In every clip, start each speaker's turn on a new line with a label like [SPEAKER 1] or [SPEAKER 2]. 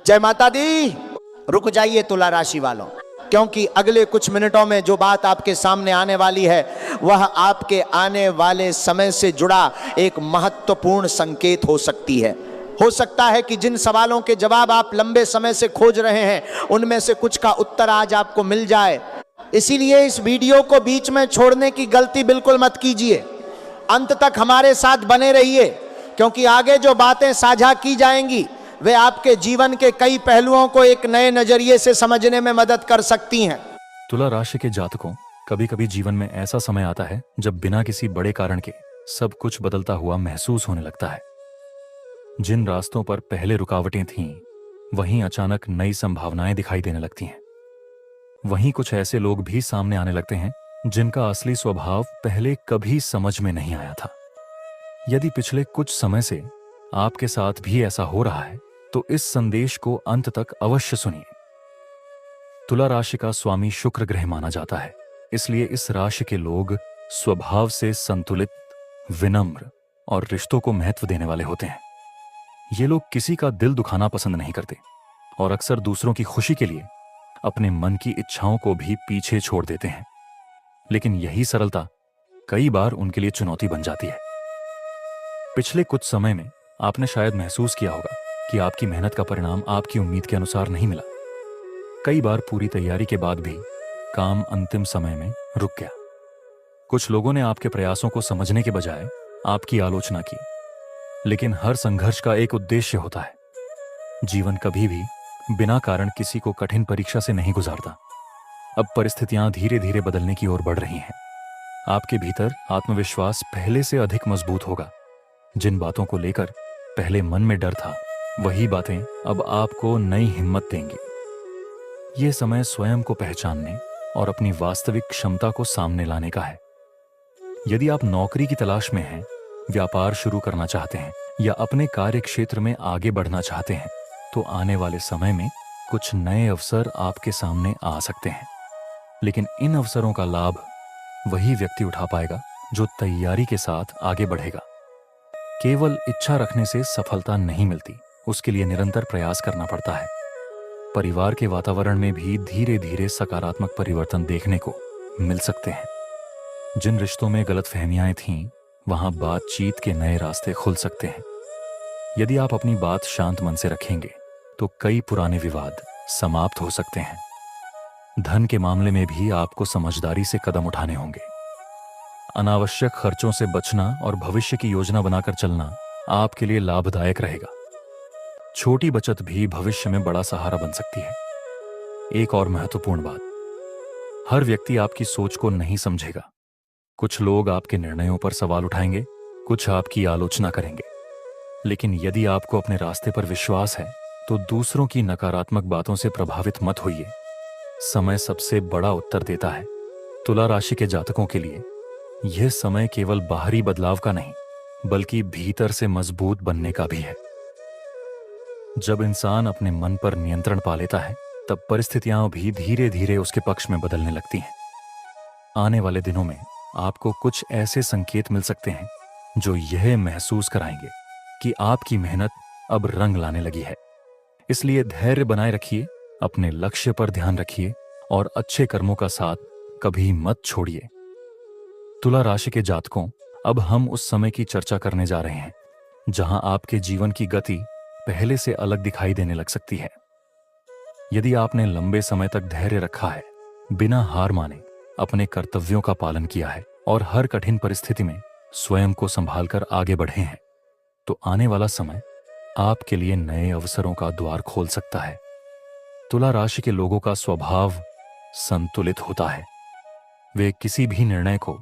[SPEAKER 1] जय माता दी। रुक जाइए तुला राशि वालों, क्योंकि अगले कुछ मिनटों में जो बात आपके सामने आने वाली है वह आपके आने वाले समय से जुड़ा एक महत्वपूर्ण संकेत हो सकती है। हो सकता है कि जिन सवालों के जवाब आप लंबे समय से खोज रहे हैं उनमें से कुछ का उत्तर आज आपको मिल जाए। इसीलिए इस वीडियो को बीच में छोड़ने की गलती बिल्कुल मत कीजिए। अंत तक हमारे साथ बने रहिए, क्योंकि आगे जो बातें साझा की जाएंगी वे आपके जीवन के कई पहलुओं को एक नए नजरिए से समझने में मदद कर सकती हैं।
[SPEAKER 2] तुला राशि के जातकों, कभी कभी जीवन में ऐसा समय आता है जब बिना किसी बड़े कारण के सब कुछ बदलता हुआ महसूस होने लगता है। जिन रास्तों पर पहले रुकावटें थीं, वहीं अचानक नई संभावनाएं दिखाई देने लगती हैं। वहीं कुछ ऐसे लोग भी सामने आने लगते हैं जिनका असली स्वभाव पहले कभी समझ में नहीं आया था। यदि पिछले कुछ समय से आपके साथ भी ऐसा हो रहा है तो इस संदेश को अंत तक अवश्य सुनिए। तुला राशि का स्वामी शुक्र ग्रह माना जाता है, इसलिए इस राशि के लोग स्वभाव से संतुलित, विनम्र और रिश्तों को महत्व देने वाले होते हैं। ये लोग किसी का दिल दुखाना पसंद नहीं करते और अक्सर दूसरों की खुशी के लिए अपने मन की इच्छाओं को भी पीछे छोड़ देते हैं। लेकिन यही सरलता कई बार उनके लिए चुनौती बन जाती है। पिछले कुछ समय में आपने शायद महसूस किया होगा कि आपकी मेहनत का परिणाम आपकी उम्मीद के अनुसार नहीं मिला। कई बार पूरी तैयारी के बाद भी काम अंतिम समय में रुक गया। कुछ लोगों ने आपके प्रयासों को समझने के बजाय आपकी आलोचना की। लेकिन हर संघर्ष का एक उद्देश्य होता है। जीवन कभी भी बिना कारण किसी को कठिन परीक्षा से नहीं गुजारता। अब परिस्थितियां धीरे धीरे बदलने की ओर बढ़ रही हैं। आपके भीतर आत्मविश्वास पहले से अधिक मजबूत होगा। जिन बातों को लेकर पहले मन में डर था, वही बातें अब आपको नई हिम्मत देंगी। यह समय स्वयं को पहचानने और अपनी वास्तविक क्षमता को सामने लाने का है। यदि आप नौकरी की तलाश में हैं, व्यापार शुरू करना चाहते हैं या अपने कार्य क्षेत्र में आगे बढ़ना चाहते हैं, तो आने वाले समय में कुछ नए अवसर आपके सामने आ सकते हैं। लेकिन इन अवसरों का लाभ वही व्यक्ति उठा पाएगा जो तैयारी के साथ आगे बढ़ेगा। केवल इच्छा रखने से सफलता नहीं मिलती, उसके लिए निरंतर प्रयास करना पड़ता है। परिवार के वातावरण में भी धीरे धीरे सकारात्मक परिवर्तन देखने को मिल सकते हैं। जिन रिश्तों में गलतफहमियां थीं, वहां बातचीत के नए रास्ते खुल सकते हैं। यदि आप अपनी बात शांत मन से रखेंगे तो कई पुराने विवाद समाप्त हो सकते हैं। धन के मामले में भी आपको समझदारी से कदम उठाने होंगे। अनावश्यक खर्चों से बचना और भविष्य की योजना बनाकर चलना आपके लिए लाभदायक रहेगा। छोटी बचत भी भविष्य में बड़ा सहारा बन सकती है। एक और महत्वपूर्ण बात, हर व्यक्ति आपकी सोच को नहीं समझेगा। कुछ लोग आपके निर्णयों पर सवाल उठाएंगे, कुछ आपकी आलोचना करेंगे। लेकिन यदि आपको अपने रास्ते पर विश्वास है तो दूसरों की नकारात्मक बातों से प्रभावित मत होइए। समय सबसे बड़ा उत्तर देता है। तुला राशि के जातकों के लिए यह समय केवल बाहरी बदलाव का नहीं, बल्कि भीतर से मजबूत बनने का भी है। जब इंसान अपने मन पर नियंत्रण पा लेता है, तब परिस्थितियां भी धीरे धीरे उसके पक्ष में बदलने लगती हैं। आने वाले दिनों में आपको कुछ ऐसे संकेत मिल सकते हैं जो यह महसूस कराएंगे कि आपकी मेहनत अब रंग लाने लगी है। इसलिए धैर्य बनाए रखिए, अपने लक्ष्य पर ध्यान रखिए और अच्छे कर्मों का साथ कभी मत छोड़िए। तुला राशि के जातकों, अब हम उस समय की चर्चा करने जा रहे हैं जहां आपके जीवन की गति पहले से अलग दिखाई देने लग सकती है। यदि आपने लंबे समय तक धैर्य रखा है, बिना हार माने अपने कर्तव्यों का पालन किया है और हर कठिन परिस्थिति में स्वयं को संभालकर आगे बढ़े हैं, तो आने वाला समय आपके लिए नए अवसरों का द्वार खोल सकता है। तुला राशि के लोगों का स्वभाव संतुलित होता है। वे किसी भी निर्णय को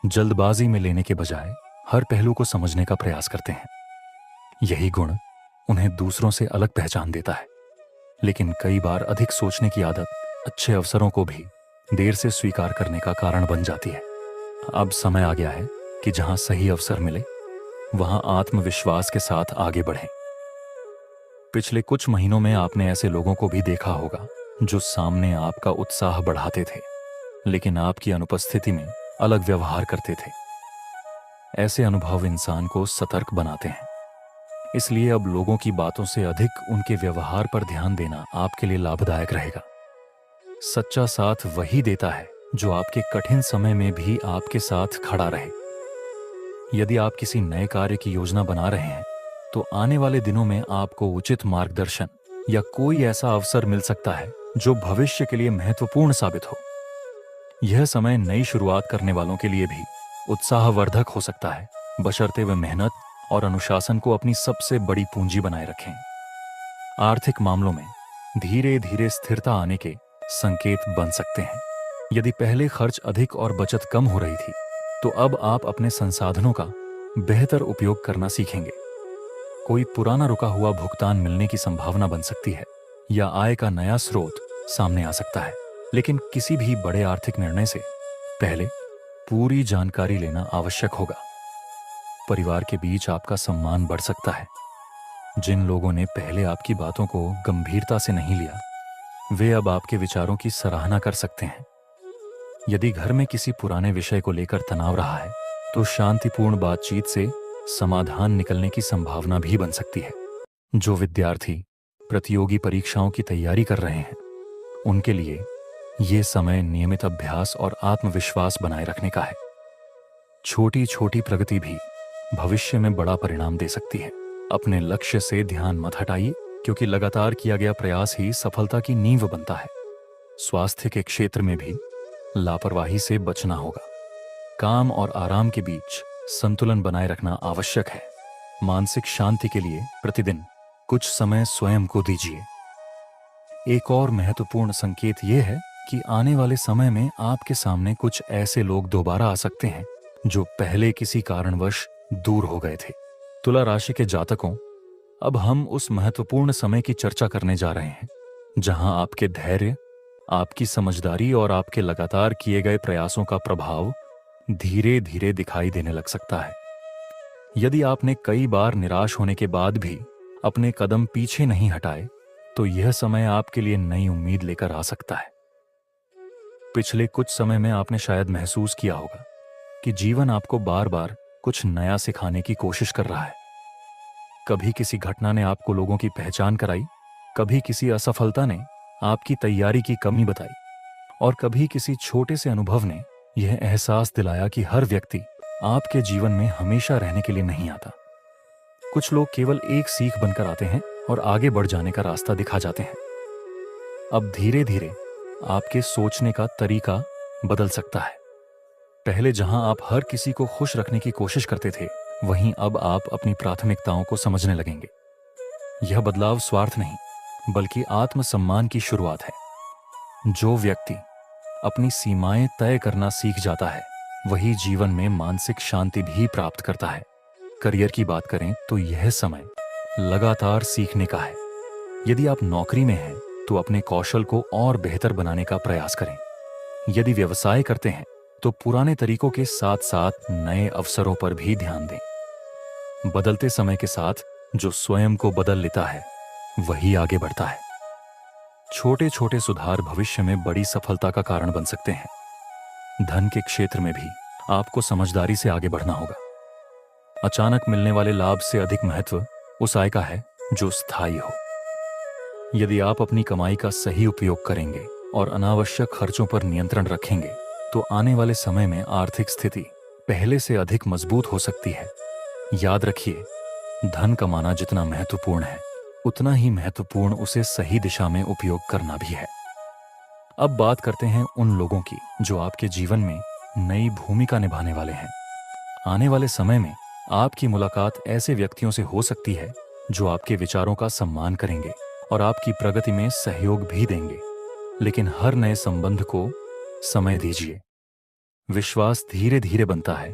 [SPEAKER 2] जल्दबाजी में लेने के बजाय हर पहलू को समझने का प्रयास करते हैं। यही गुण उन्हें दूसरों से अलग पहचान देता है। लेकिन कई बार अधिक सोचने की आदत अच्छे अवसरों को भी देर से स्वीकार करने का कारण बन जाती है। अब समय आ गया है कि जहां सही अवसर मिले, वहां आत्मविश्वास के साथ आगे बढ़ें। पिछले कुछ महीनों में आपने ऐसे लोगों को भी देखा होगा जो सामने आपका उत्साह बढ़ाते थे, लेकिन आपकी अनुपस्थिति में अलग व्यवहार करते थे। ऐसे अनुभव इंसान को सतर्क बनाते हैं। इसलिए अब लोगों की बातों से अधिक उनके व्यवहार पर ध्यान देना आपके लिए लाभदायक रहेगा। सच्चा साथ वही देता है जो आपके कठिन समय में भी आपके साथ खड़ा रहे। यदि आप किसी नए कार्य की योजना बना रहे हैं तो आने वाले दिनों में आपको उचित मार्गदर्शन या कोई ऐसा अवसर मिल सकता है जो भविष्य के लिए महत्वपूर्ण साबित हो। यह समय नई शुरुआत करने वालों के लिए भी उत्साहवर्धक हो सकता है, बशर्ते वे मेहनत और अनुशासन को अपनी सबसे बड़ी पूंजी बनाए रखें। आर्थिक मामलों में धीरे धीरे स्थिरता आने के संकेत बन सकते हैं। यदि पहले खर्च अधिक और बचत कम हो रही थी तो अब आप अपने संसाधनों का बेहतर उपयोग करना सीखेंगे। कोई पुराना रुका हुआ भुगतान मिलने की संभावना बन सकती है या आय का नया स्रोत सामने आ सकता है। लेकिन किसी भी बड़े आर्थिक निर्णय से पहले पूरी जानकारी लेना आवश्यक होगा। परिवार के बीच आपका सम्मान बढ़ सकता है। जिन लोगों ने पहले आपकी बातों को गंभीरता से नहीं लिया, वे अब आपके विचारों की सराहना कर सकते हैं। यदि घर में किसी पुराने विषय को लेकर तनाव रहा है तो शांतिपूर्ण बातचीत से समाधान निकलने की संभावना भी बन सकती है। जो विद्यार्थी प्रतियोगी परीक्षाओं की तैयारी कर रहे हैं, उनके लिए ये समय नियमित अभ्यास और आत्मविश्वास बनाए रखने का है। छोटी छोटी प्रगति भी भविष्य में बड़ा परिणाम दे सकती है। अपने लक्ष्य से ध्यान मत हटाइए, क्योंकि लगातार किया गया प्रयास ही सफलता की नींव बनता है। स्वास्थ्य के क्षेत्र में भी लापरवाही से बचना होगा। काम और आराम के बीच संतुलन बनाए रखना आवश्यक है। मानसिक शांति के लिए प्रतिदिन कुछ समय स्वयं को दीजिए। एक और महत्वपूर्ण संकेत यह है कि आने वाले समय में आपके सामने कुछ ऐसे लोग दोबारा आ सकते हैं जो पहले किसी कारणवश दूर हो गए थे। तुला राशि के जातकों, अब हम उस महत्वपूर्ण समय की चर्चा करने जा रहे हैं जहां आपके धैर्य, आपकी समझदारी और आपके लगातार किए गए प्रयासों का प्रभाव धीरे धीरे दिखाई देने लग सकता है। यदि आपने कई बार निराश होने के बाद भी अपने कदम पीछे नहीं हटाए, तो यह समय आपके लिए नई उम्मीद लेकर आ सकता है। पिछले कुछ समय में आपने शायद महसूस किया होगा कि जीवन आपको बार बार कुछ नया सिखाने की कोशिश कर रहा है। कभी किसी घटना ने आपको लोगों की पहचान कराई, कभी किसी असफलता ने आपकी तैयारी की कमी बताई, और कभी किसी छोटे से अनुभव ने यह एहसास दिलाया कि हर व्यक्ति आपके जीवन में हमेशा रहने के लिए नहीं आता। कुछ लोग केवल एक सीख बनकर आते हैं और आगे बढ़ जाने का रास्ता दिखा जाते हैं। अब धीरे धीरे आपके सोचने का तरीका बदल सकता है। पहले जहां आप हर किसी को खुश रखने की कोशिश करते थे, वहीं अब आप अपनी प्राथमिकताओं को समझने लगेंगे। यह बदलाव स्वार्थ नहीं, बल्कि आत्मसम्मान की शुरुआत है। जो व्यक्ति अपनी सीमाएं तय करना सीख जाता है, वही जीवन में मानसिक शांति भी प्राप्त करता है। करियर की बात करें तो यह समय लगातार सीखने का है। यदि आप नौकरी में हैं तो अपने कौशल को और बेहतर बनाने का प्रयास करें। यदि व्यवसाय करते हैं तो पुराने तरीकों के साथ साथ नए अवसरों पर भी ध्यान दें। बदलते समय के साथ जो स्वयं को बदल लेता है, वही आगे बढ़ता है। छोटे छोटे सुधार भविष्य में बड़ी सफलता का कारण बन सकते हैं। धन के क्षेत्र में भी आपको समझदारी से आगे बढ़ना होगा। अचानक मिलने वाले लाभ से अधिक महत्व उस आय का है जो स्थायी हो। यदि आप अपनी कमाई का सही उपयोग करेंगे और अनावश्यक खर्चों पर नियंत्रण रखेंगे, तो आने वाले समय में आर्थिक स्थिति पहले से अधिक मजबूत हो सकती है। याद रखिए, धन कमाना जितना महत्वपूर्ण है, उतना ही महत्वपूर्ण उसे सही दिशा में उपयोग करना भी है। अब बात करते हैं उन लोगों की जो आपके जीवन में नई भूमिका निभाने वाले हैं। आने वाले समय में आपकी मुलाकात ऐसे व्यक्तियों से हो सकती है जो आपके विचारों का सम्मान करेंगे और आपकी प्रगति में सहयोग भी देंगे। लेकिन हर नए संबंध को समय दीजिए। विश्वास धीरे धीरे बनता है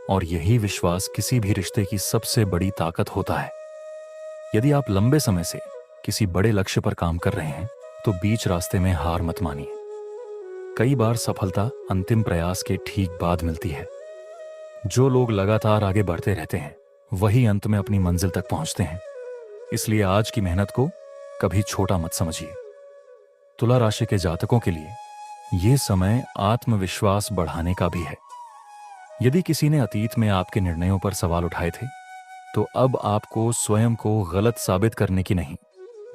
[SPEAKER 2] और यही विश्वास किसी भी रिश्ते की सबसे बड़ी ताकत होता है। यदि आप लंबे समय से किसी बड़े लक्ष्य पर काम कर रहे हैं तो बीच रास्ते में हार मत मानिए। कई बार सफलता अंतिम प्रयास के ठीक बाद मिलती है। जो लोग लगातार आगे बढ़ते रहते हैं, वही अंत में अपनी मंजिल तक पहुंचते हैं। इसलिए आज की मेहनत को कभी छोटा मत समझिए। तुला राशि के जातकों के लिए यह समय आत्मविश्वास बढ़ाने का भी है। यदि किसी ने अतीत में आपके निर्णयों पर सवाल उठाए थे, तो अब आपको स्वयं को गलत साबित करने की नहीं,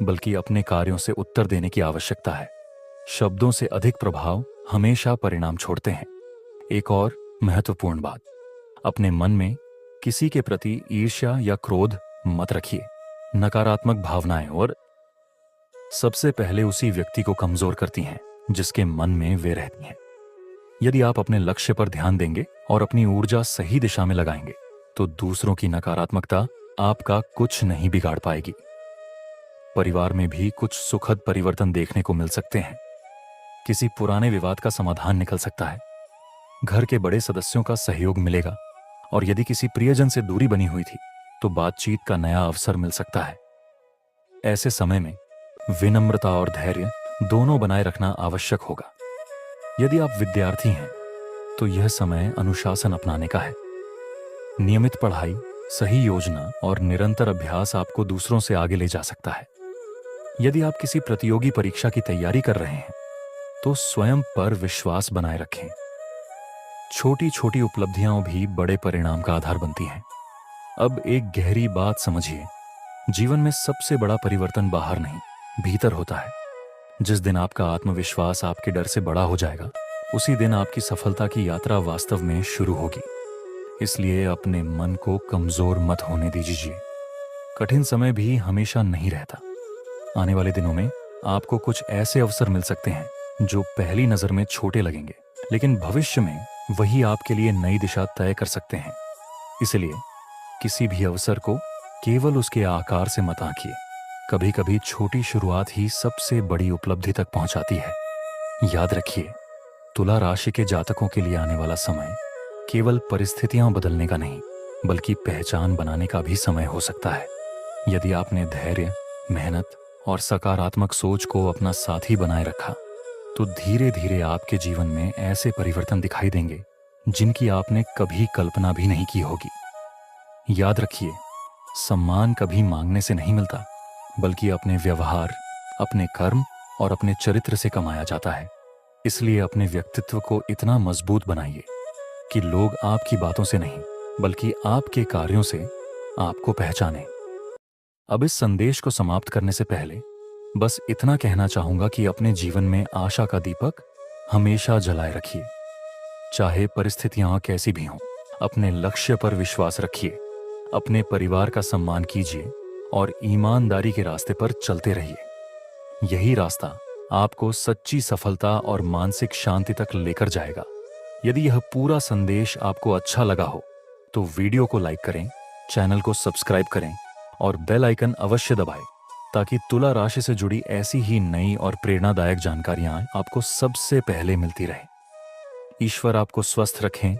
[SPEAKER 2] बल्कि अपने कार्यों से उत्तर देने की आवश्यकता है। शब्दों से अधिक प्रभाव हमेशा परिणाम छोड़ते हैं। एक और महत्वपूर्ण बात, अपने मन में किसी के प्रति ईर्ष्या या क्रोध मत रखिए। नकारात्मक भावनाएं और सबसे पहले उसी व्यक्ति को कमजोर करती हैं जिसके मन में वे रहती हैं। यदि आप अपने लक्ष्य पर ध्यान देंगे और अपनी ऊर्जा सही दिशा में लगाएंगे तो दूसरों की नकारात्मकता आपका कुछ नहीं बिगाड़ पाएगी। परिवार में भी कुछ सुखद परिवर्तन देखने को मिल सकते हैं। किसी पुराने विवाद का समाधान निकल सकता है, घर के बड़े सदस्यों का सहयोग मिलेगा और यदि किसी प्रियजन से दूरी बनी हुई थी तो बातचीत का नया अवसर मिल सकता है। ऐसे समय में विनम्रता और धैर्य दोनों बनाए रखना आवश्यक होगा। यदि आप विद्यार्थी हैं तो यह समय अनुशासन अपनाने का है। नियमित पढ़ाई, सही योजना और निरंतर अभ्यास आपको दूसरों से आगे ले जा सकता है। यदि आप किसी प्रतियोगी परीक्षा की तैयारी कर रहे हैं तो स्वयं पर विश्वास बनाए रखें। छोटी छोटी उपलब्धियां भी बड़े परिणाम का आधार बनती हैं। अब एक गहरी बात समझिए, जीवन में सबसे बड़ा परिवर्तन बाहर नहीं, भीतर होता है। जिस दिन आपका आत्मविश्वास आपके डर से बड़ा हो जाएगा, उसी दिन आपकी सफलता की यात्रा वास्तव में शुरू होगी। इसलिए अपने मन को कमजोर मत होने दीजिए। कठिन समय भी हमेशा नहीं रहता। आने वाले दिनों में आपको कुछ ऐसे अवसर मिल सकते हैं जो पहली नजर में छोटे लगेंगे, लेकिन भविष्य में वही आपके लिए नई दिशा तय कर सकते हैं। इसलिए किसी भी अवसर को केवल उसके आकार से मत आंकिए। कभी कभी छोटी शुरुआत ही सबसे बड़ी उपलब्धि तक पहुंचाती है। याद रखिए, तुला राशि के जातकों के लिए आने वाला समय केवल परिस्थितियां बदलने का नहीं, बल्कि पहचान बनाने का भी समय हो सकता है। यदि आपने धैर्य, मेहनत और सकारात्मक सोच को अपना साथी बनाए रखा तो धीरे धीरे आपके जीवन में ऐसे परिवर्तन दिखाई देंगे जिनकी आपने कभी कल्पना भी नहीं की होगी। याद रखिए, सम्मान कभी मांगने से नहीं मिलता, बल्कि अपने व्यवहार, अपने कर्म और अपने चरित्र से कमाया जाता है। इसलिए अपने व्यक्तित्व को इतना मजबूत बनाइए कि लोग आपकी बातों से नहीं, बल्कि आपके कार्यों से आपको पहचानें। अब इस संदेश को समाप्त करने से पहले बस इतना कहना चाहूंगा कि अपने जीवन में आशा का दीपक हमेशा जलाए रखिए। चाहे परिस्थितियां कैसी भी हों, अपने लक्ष्य पर विश्वास रखिए, अपने परिवार का सम्मान कीजिए और ईमानदारी के रास्ते पर चलते रहिए। यही रास्ता आपको सच्ची सफलता और मानसिक शांति तक लेकर जाएगा। यदि यह पूरा संदेश आपको अच्छा लगा हो तो वीडियो को लाइक करें, चैनल को सब्सक्राइब करें और बेल आइकन अवश्य दबाएं ताकि तुला राशि से जुड़ी ऐसी ही नई और प्रेरणादायक जानकारियां आपको सबसे पहले मिलती रहे। ईश्वर आपको स्वस्थ रखें,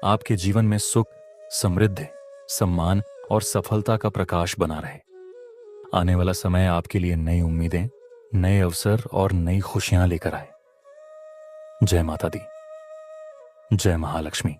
[SPEAKER 2] आपके जीवन में सुख, समृद्धि, सम्मान और सफलता का प्रकाश बना रहे। आने वाला समय आपके लिए नई उम्मीदें, नए अवसर और नई खुशियां लेकर आए। जय माता दी, जय महालक्ष्मी।